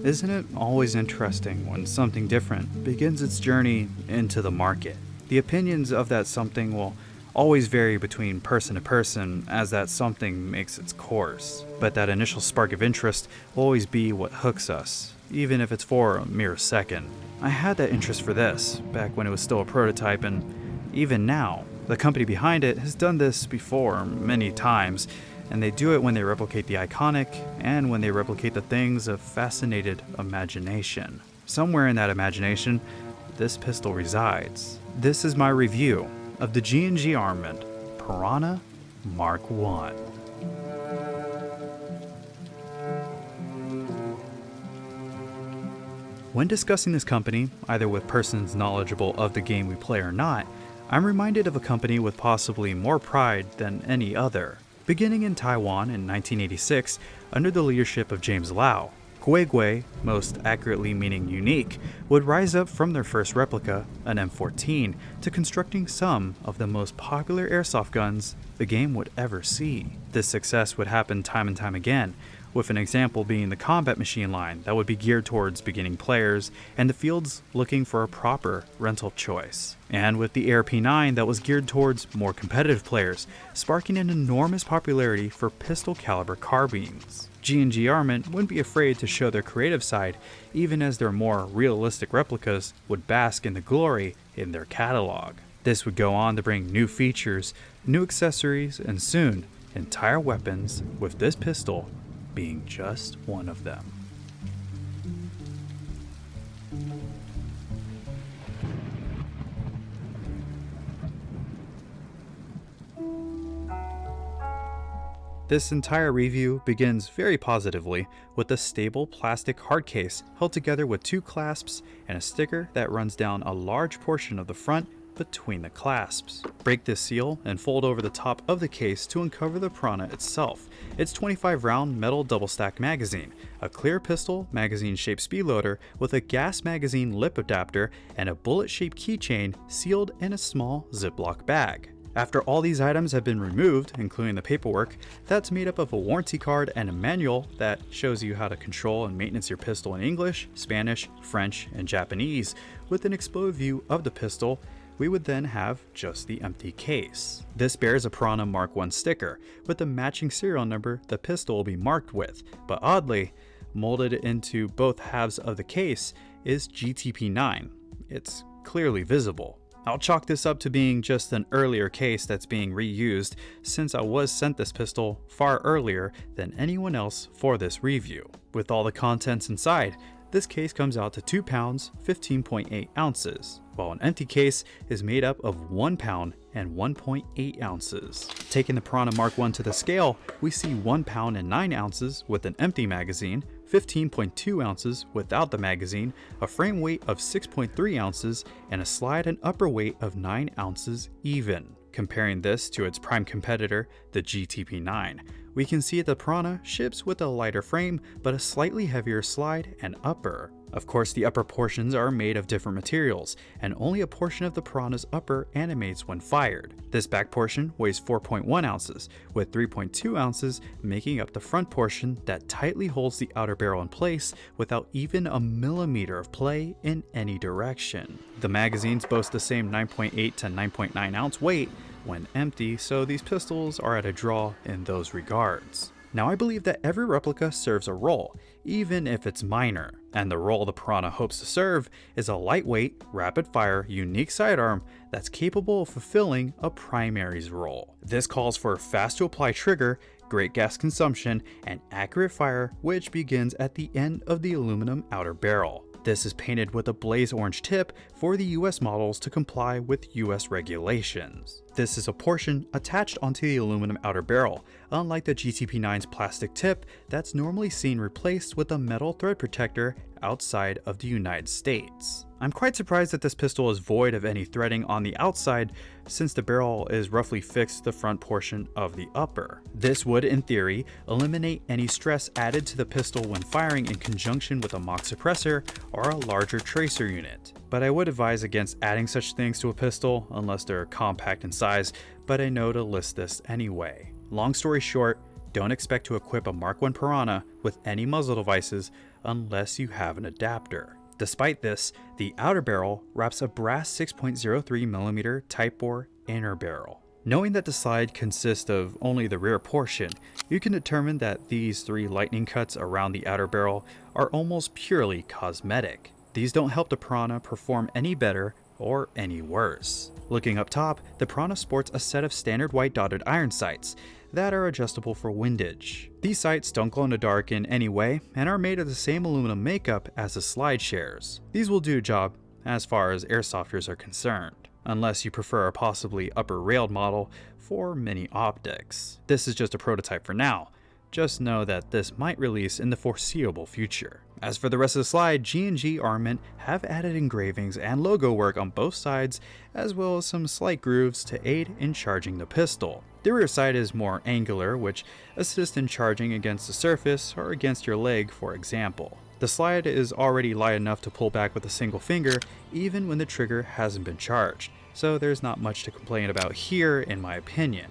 Isn't it always interesting when something different begins its journey into the market? The opinions of that something will always vary between person to person as that something makes its course, but that initial spark of interest will always be what hooks us, even if it's for a mere second. I had that interest for this back when it was still a prototype, and even now, the company behind it has done this before many times, and they do it when they replicate the iconic and when they replicate the things of fascinated imagination. Somewhere in that imagination, this pistol resides. This is my review of the G&G Armament Piranha MK1. When discussing this company, either with persons knowledgeable of the game we play or not, I'm reminded of a company with possibly more pride than any other. Beginning in Taiwan in 1986, under the leadership of James Lau, Guigui, most accurately meaning unique, would rise up from their first replica, an M14, to constructing some of the most popular airsoft guns the game would ever see. This success would happen time and time again, with an example being the combat machine line that would be geared towards beginning players and the fields looking for a proper rental choice. And with the AR-P9 that was geared towards more competitive players, sparking an enormous popularity for pistol caliber carbines. G&G Armament wouldn't be afraid to show their creative side, even as their more realistic replicas would bask in the glory in their catalog. This would go on to bring new features, new accessories, and soon, entire weapons, with this pistol being just one of them. This entire review begins very positively with a stable plastic hard case held together with two clasps and a sticker that runs down a large portion of the front between the clasps. Break this seal and fold over the top of the case to uncover the Piranha itself. Its 25 round metal double stack magazine, a clear pistol magazine shaped speed loader with a gas magazine lip adapter, and a bullet shaped keychain sealed in a small Ziploc bag. After all these items have been removed, including the paperwork, that's made up of a warranty card and a manual that shows you how to control and maintenance your pistol in English, Spanish, French, and Japanese, with an exploded view of the pistol. We would then have just the empty case. This bears a Piranha MK1 sticker with the matching serial number the pistol will be marked with, but oddly, molded into both halves of the case is GTP9. It's clearly visible. I'll chalk this up to being just an earlier case that's being reused, since I was sent this pistol far earlier than anyone else for this review. With all the contents inside, this case comes out to 2 pounds, 15.8 ounces, while an empty case is made up of 1 pound and 1.8 ounces. Taking the Piranha MK1 to the scale, we see 1 pound and 9 ounces with an empty magazine, 15.2 ounces without the magazine, a frame weight of 6.3 ounces, and a slide and upper weight of 9 ounces even. Comparing this to its prime competitor, the GTP9, we can see the Piranha ships with a lighter frame but a slightly heavier slide and upper. Of course, the upper portions are made of different materials, and only a portion of the Piranha's upper animates when fired. This back portion weighs 4.1 ounces, with 3.2 ounces making up the front portion that tightly holds the outer barrel in place without even a millimeter of play in any direction. The magazines boast the same 9.8 to 9.9 ounce weight when empty, so these pistols are at a draw in those regards. Now, I believe that every replica serves a role, even if it's minor, and the role the Piranha hopes to serve is a lightweight, rapid-fire, unique sidearm that's capable of fulfilling a primary's role. This calls for a fast-to-apply trigger, great gas consumption, and accurate fire, which begins at the end of the aluminum outer barrel. This is painted with a blaze orange tip for the US models to comply with US regulations. This is a portion attached onto the aluminum outer barrel, unlike the GTP9's plastic tip that's normally seen replaced with a metal thread protector outside of the United States. I'm quite surprised that this pistol is void of any threading on the outside, since the barrel is roughly fixed to the front portion of the upper. This would, in theory, eliminate any stress added to the pistol when firing in conjunction with a mock suppressor or a larger tracer unit. But I would advise against adding such things to a pistol unless they're compact in size, but I know to list this anyway. Long story short, Don't expect to equip a Mark I Piranha with any muzzle devices unless you have an adapter. Despite this, the outer barrel wraps a brass 6.03mm Type bore inner barrel. Knowing that the slide consists of only the rear portion, you can determine that these 3 lightning cuts around the outer barrel are almost purely cosmetic. These don't help the Piranha perform any better or any worse. Looking up top, the Piranha sports a set of standard white dotted iron sights that are adjustable for windage. These sights don't glow in the dark in any way and are made of the same aluminum makeup as the slide shares. These will do the job as far as airsofters are concerned, unless you prefer a possibly upper railed model for mini optics. This is just a prototype for now. Just know that this might release in the foreseeable future. As for the rest of the slide, G&G Armament have added engravings and logo work on both sides, as well as some slight grooves to aid in charging the pistol. The rear side is more angular, which assists in charging against the surface or against your leg, for example. The slide is already light enough to pull back with a single finger, even when the trigger hasn't been charged, so there's not much to complain about here in my opinion.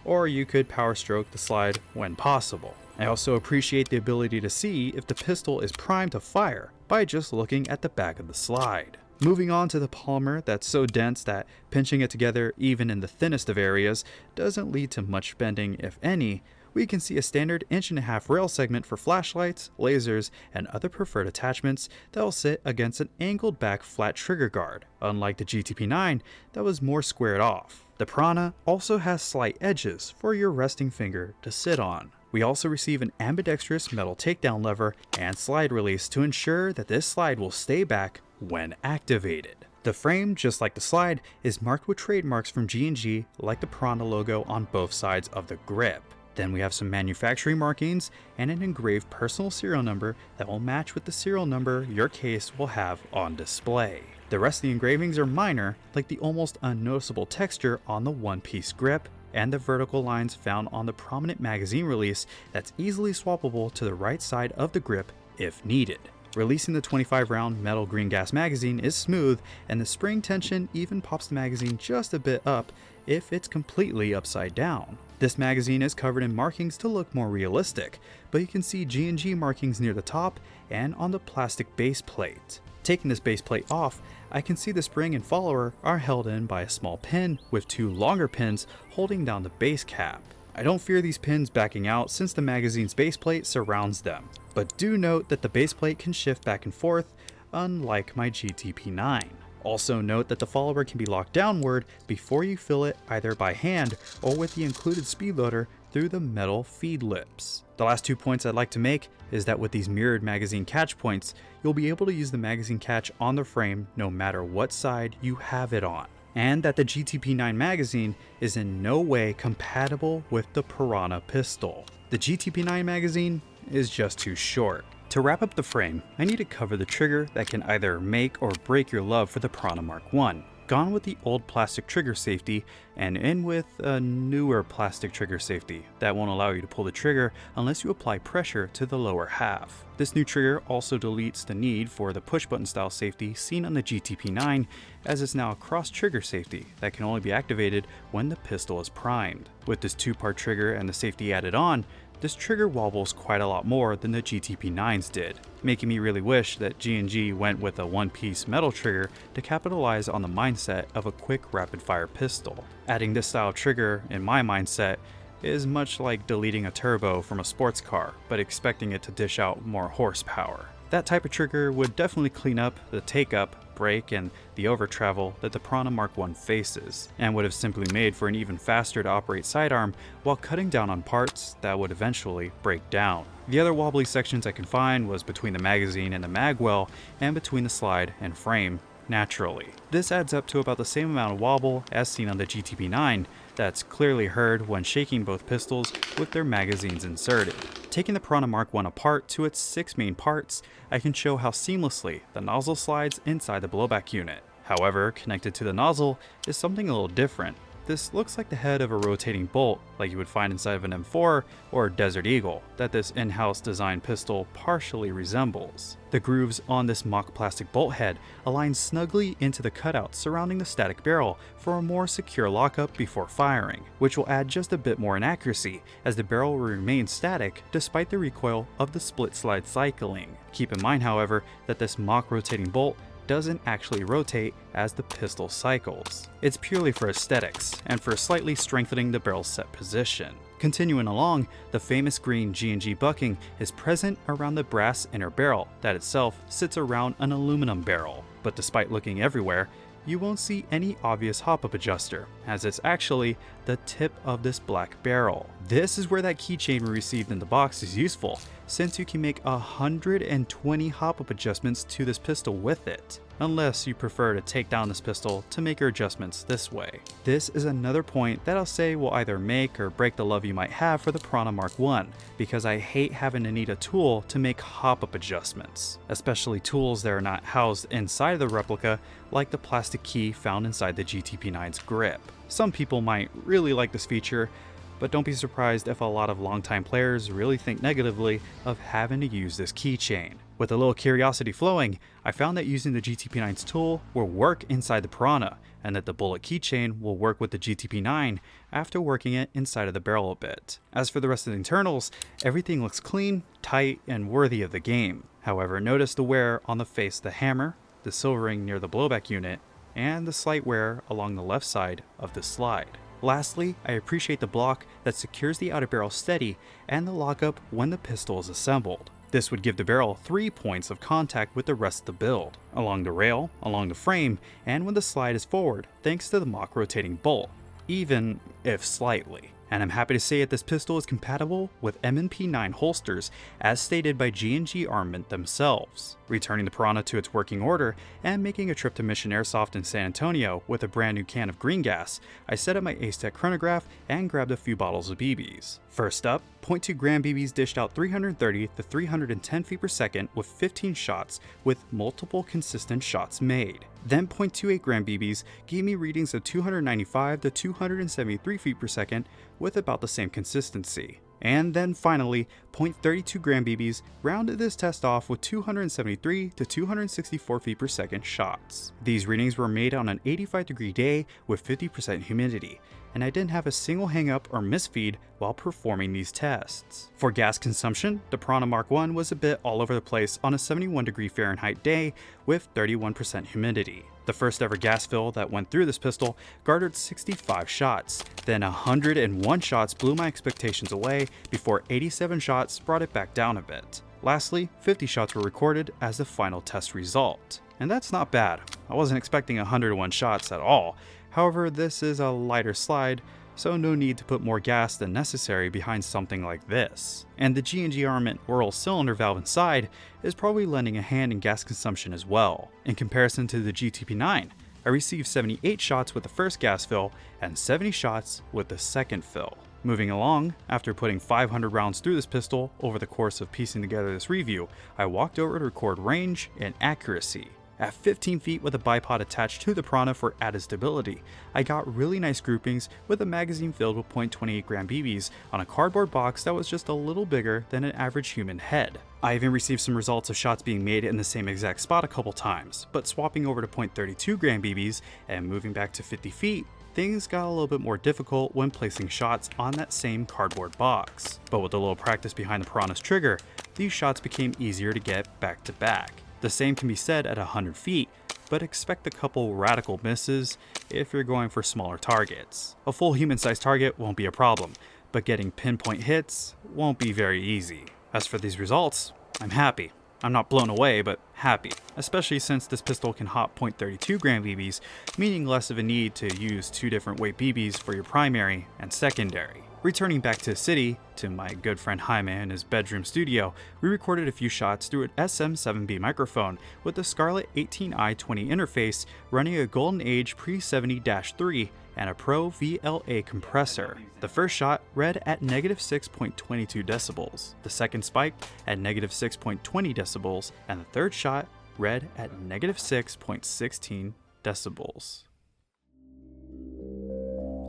Or you could power stroke the slide when possible. I also appreciate the ability to see if the pistol is primed to fire by just looking at the back of the slide. Moving on to the polymer that's so dense that pinching it together even in the thinnest of areas doesn't lead to much bending, if any, we can see a standard 1.5" rail segment for flashlights, lasers, and other preferred attachments that will sit against an angled back flat trigger guard, unlike the GTP9 that was more squared off. The Piranha also has slight edges for your resting finger to sit on. We also receive an ambidextrous metal takedown lever and slide release to ensure that this slide will stay back when activated. The frame, just like the slide, is marked with trademarks from G&G like the Piranha logo on both sides of the grip. Then we have some manufacturing markings and an engraved personal serial number that will match with the serial number your case will have on display. The rest of the engravings are minor, like the almost unnoticeable texture on the one-piece grip and the vertical lines found on the prominent magazine release that's easily swappable to the right side of the grip if needed. Releasing the 25-round metal green gas magazine is smooth, and the spring tension even pops the magazine just a bit up if it's completely upside down. This magazine is covered in markings to look more realistic, but you can see G&G markings near the top and on the plastic base plate. Taking this base plate off, I can see the spring and follower are held in by a small pin with 2 longer pins holding down the base cap. I don't fear these pins backing out since the magazine's base plate surrounds them, but do note that the base plate can shift back and forth, unlike my GTP9. Also note that the follower can be locked downward before you fill it either by hand or with the included speed loader through the metal feed lips. The last 2 points I'd like to make is that with these mirrored magazine catch points, you'll be able to use the magazine catch on the frame no matter what side you have it on. And that the GTP9 magazine is in no way compatible with the Piranha pistol. The GTP9 magazine is just too short. To wrap up the frame, I need to cover the trigger that can either make or break your love for the Piranha Mark I. Gone with the old plastic trigger safety and in with a newer plastic trigger safety that won't allow you to pull the trigger unless you apply pressure to the lower half. This new trigger also deletes the need for the push button style safety seen on the GTP9, as it's now a cross trigger safety that can only be activated when the pistol is primed. With this 2-part trigger and the safety added on, this trigger wobbles quite a lot more than the GTP9s did, making me really wish that G&G went with a one-piece metal trigger to capitalize on the mindset of a quick rapid-fire pistol. Adding this style trigger, in my mindset, is much like deleting a turbo from a sports car, but expecting it to dish out more horsepower. That type of trigger would definitely clean up the take-up, brake, and the over travel that the Piranha Mark I faces, and would have simply made for an even faster to operate sidearm while cutting down on parts that would eventually break down. The other wobbly sections I can find was between the magazine and the magwell, and between the slide and frame, naturally. This adds up to about the same amount of wobble as seen on the GTP9, that's clearly heard when shaking both pistols with their magazines inserted. Taking the Piranha Mark I apart to its 6 main parts, I can show how seamlessly the nozzle slides inside the blowback unit. However, connected to the nozzle is something a little different. this looks like the head of a rotating bolt like you would find inside of an M4 or Desert Eagle that this in-house designed pistol partially resembles. The grooves on this mock plastic bolt head align snugly into the cutouts surrounding the static barrel for a more secure lockup before firing, which will add just a bit more inaccuracy as the barrel will remain static despite the recoil of the split slide cycling. Keep in mind, however, that this mock rotating bolt doesn't actually rotate as the pistol cycles. It's purely for aesthetics and for slightly strengthening the barrel's set position. Continuing along, the famous green G&G bucking is present around the brass inner barrel that itself sits around an aluminum barrel. But despite looking everywhere, you won't see any obvious hop-up adjuster, as it's actually the tip of this black barrel. This is where that keychain we received in the box is useful, since you can make 120 hop-up adjustments to this pistol with it, unless you prefer to take down this pistol to make your adjustments this way. This is another point that I'll say will either make or break the love you might have for the Piranha MK1, because I hate having to need a tool to make hop-up adjustments, especially tools that are not housed inside of the replica like the plastic key found inside the GTP9's grip. Some people might really like this feature, but don't be surprised if a lot of longtime players really think negatively of having to use this keychain. With a little curiosity flowing, I found that using the GTP9's tool will work inside the Piranha, and that the bullet keychain will work with the GTP9 after working it inside of the barrel a bit. As for the rest of the internals, everything looks clean, tight, and worthy of the game. However, notice the wear on the face of the hammer, the silvering near the blowback unit, and the slight wear along the left side of the slide. Lastly, I appreciate the block that secures the outer barrel steady and the lockup when the pistol is assembled. This would give the barrel 3 points of contact with the rest of the build, along the rail, along the frame, and when the slide is forward thanks to the mock rotating bolt, even if slightly. And I'm happy to say that this pistol is compatible with M&P9 holsters as stated by G&G Armament themselves. Returning the Piranha to its working order and making a trip to Mission Airsoft in San Antonio with a brand new can of green gas, I set up my Ace-Tech chronograph and grabbed a few bottles of BBs. First up, 0.2 gram BBs dished out 330 to 310 feet per second with 15 shots with multiple consistent shots made. Then 0.28 gram BBs gave me readings of 295 to 273 feet per second with about the same consistency. And then finally, 0.32 gram BBs rounded this test off with 273 to 264 feet per second shots. These readings were made on an 85-degree day with 50% humidity, and I didn't have a single hang-up or misfeed while performing these tests. For gas consumption, the Piranha MK1 was a bit all over the place on a 71-degree Fahrenheit day with 31% humidity. The first ever gas fill that went through this pistol garnered 65 shots, then 101 shots blew my expectations away before 87 shots brought it back down a bit. Lastly, 50 shots were recorded as the final test result. And that's not bad. I wasn't expecting 101 shots at all. However, this is a lighter slide, so no need to put more gas than necessary behind something like this. And the G&G Armament Whirl cylinder valve inside is probably lending a hand in gas consumption as well. In comparison to the GTP9, I received 78 shots with the first gas fill and 70 shots with the second fill. Moving along, after putting 500 rounds through this pistol over the course of piecing together this review, I walked over to record range and accuracy. At 15 feet with a bipod attached to the Piranha for added stability, I got really nice groupings with a magazine filled with 0.28 gram BBs on a cardboard box that was just a little bigger than an average human head. I even received some results of shots being made in the same exact spot a couple times, but swapping over to 0.32 gram BBs and moving back to 50 feet, things got a little bit more difficult when placing shots on that same cardboard box. But with a little practice behind the Piranha's trigger, these shots became easier to get back to back. The same can be said at 100 feet, but expect a couple radical misses if you're going for smaller targets. A full human-sized target won't be a problem, but getting pinpoint hits won't be very easy. As for these results, I'm happy. I'm not blown away, but happy, especially since this pistol can hop 0.32 gram BBs, meaning less of a need to use two different weight BBs for your primary and secondary. Returning back to the city, to my good friend Jaime in his bedroom studio, we recorded a few shots through an SM7B microphone with the Scarlett 18i20 interface running a Golden Age Pre-70-3 and a Pro VLA compressor. The first shot read at -6.22 decibels, the second spiked at -6.20 decibels, and the third shot read at -6.16 decibels.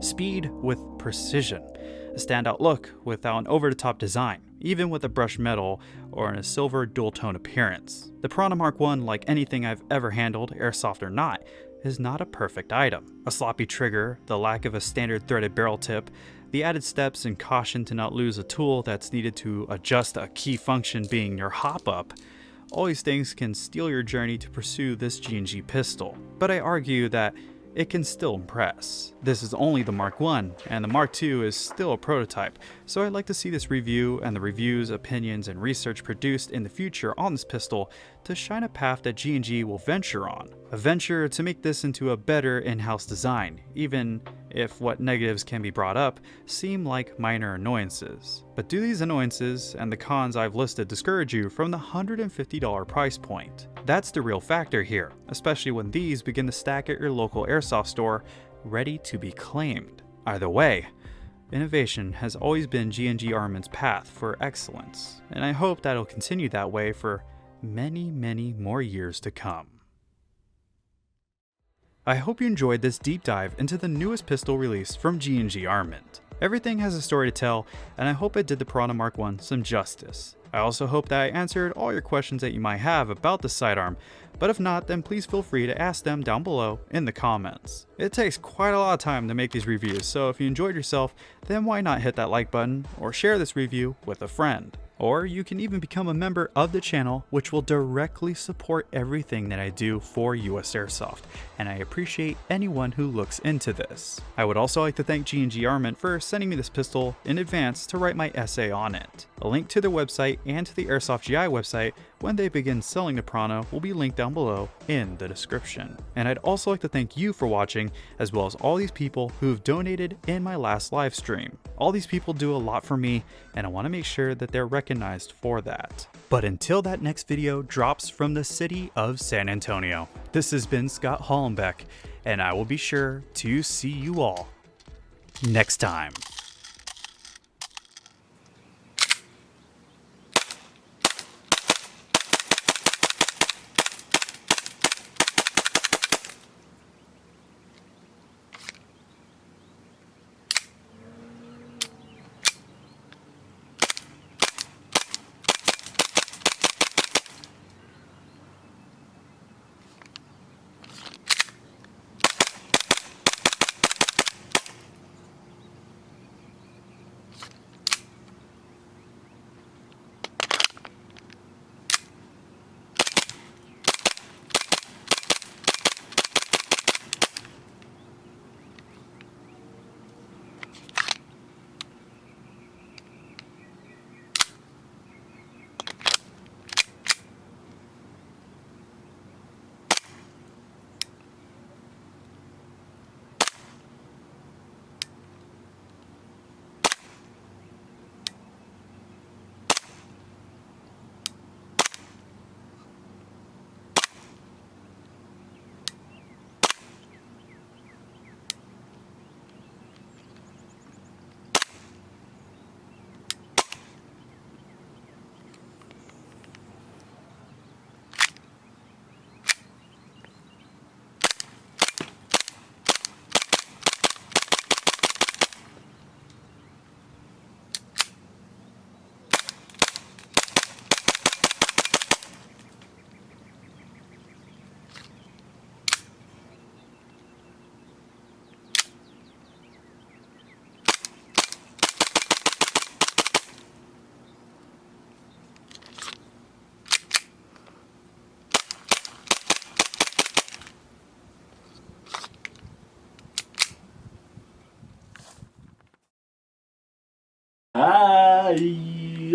speed with precision, a standout look without an over-the-top design, even with a brushed metal or in a silver dual-tone appearance. The Piranha MK1, like anything I've ever handled, airsoft or not, is not a perfect item. A sloppy trigger, the lack of a standard threaded barrel tip, the added steps and caution to not lose a tool that's needed to adjust a key function being your hop-up, all these things can steal your journey to pursue this G&G pistol. But I argue that it can still impress. This is only the MK1, and the MK2 is still a prototype, so I'd like to see this review and the reviews, opinions, and research produced in the future on this pistol to shine a path that G&G will venture on. A venture to make this into a better in-house design, even if what negatives can be brought up seem like minor annoyances. But do these annoyances and the cons I've listed discourage you from the $150 price point? That's the real factor here, especially when these begin to stack at your local airsoft store, ready to be claimed. Either way, innovation has always been G&G Armament's path for excellence, and I hope that it'll continue that way for many, many more years to come. I hope you enjoyed this deep dive into the newest pistol release from G&G Armament. Everything has a story to tell, and I hope it did the Piranha MK1 some justice. I also hope that I answered all your questions that you might have about the sidearm, but if not, then please feel free to ask them down below in the comments. It takes quite a lot of time to make these reviews, so if you enjoyed yourself, then why not hit that like button or share this review with a friend. Or you can even become a member of the channel, which will directly support everything that I do for USAirsoft, and I appreciate anyone who looks into this. I would also like to thank G&G Armament for sending me this pistol in advance to write my essay on it. A link to their website and to the Airsoft GI website when they begin selling the Piranha will be linked down below in the description. And I'd also like to thank you for watching, as well as all these people who've donated in my last live stream. All these people do a lot for me, and I want to make sure that they're recognized for that. But until that next video drops from the city of San Antonio, this has been Scott Hollenbeck, and I will be sure to see you all next time.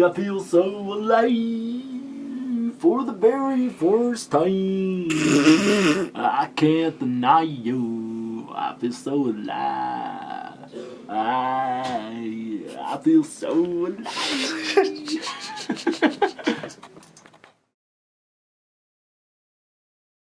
I feel so alive for the very first time. I can't deny you. I feel so alive. I feel so alive.